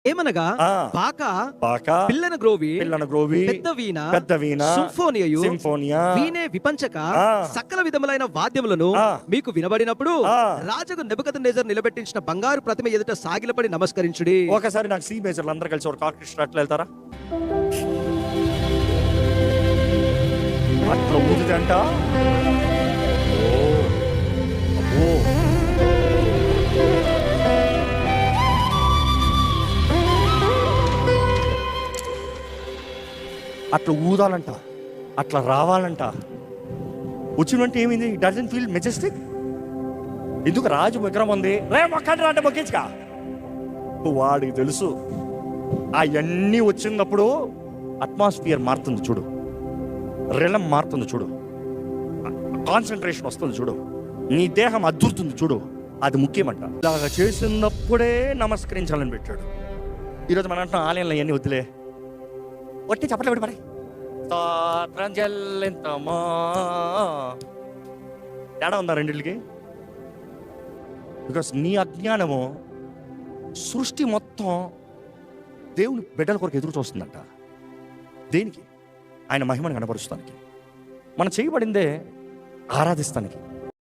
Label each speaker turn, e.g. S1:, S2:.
S1: ఏమనగా
S2: ఆ,
S1: బాక
S2: బాక,
S1: పిల్లన గ్రోవి
S2: పిల్లన గ్రోవి,
S1: పెద్ద వీణ
S2: పెద్ద వీణ,
S1: సింఫోనియయు
S2: సింఫోనియా,
S1: వీణే విపంచక
S2: ఆ,
S1: సకల విధములైన వాద్యములను
S2: ఆ,
S1: మీకు వినబడినప్పుడు
S2: ఆ.
S1: రాజుకు నెబుకద్నెజర్ నిలబెట్టించిన బంగారు ప్రతిమ ఎదుట సాగిలపడి నమస్కరించుడి.
S2: ఒకసారి నాకు సి మేజర్లు అందరూ కలిసి ఒక ఆర్కెస్ట్రా అట్లా వెళ్తారా? అట్లా ఊదితే అంట. ఓ, అబ్బో. అట్లా ఊదాలంట, అట్లా రావాలంట. వచ్చినంటే ఏమైంది? Doesn't feel Majestic. ఎందుకు? రాజు విగ్రహం ఉంది, రే మొక్కండి అంటే మొక్కించుగా. వాడికి తెలుసు అవన్నీ వచ్చినప్పుడు అట్మాస్ఫియర్ మారుతుంది చూడు, రిలం మారుతుంది చూడు, కాన్సన్ట్రేషన్ వస్తుంది చూడు, నీ దేహం అద్దురుతుంది చూడు. అది ముఖ్యమంట. ఇలాగ చేసినప్పుడే నమస్కరించాలని పెట్టాడు. ఈరోజు మనం అంటున్నాం ఆలయంలో అవన్నీ వద్దులే, ఒట్టి చప్పట్లు పెట్టి పడే స్తోత్రం చెల్లింతమా. తేడా ఉందా రెండింటికి? బికాస్ నీ అజ్ఞానము సృష్టి మొత్తం దేవుని బిడ్డల కొరకు ఎదురు చూస్తుందంట. దేనికి? ఆయన మహిమను కనపరుస్తానికి. మనం చేయబడిందే ఆరాధిస్తానికి.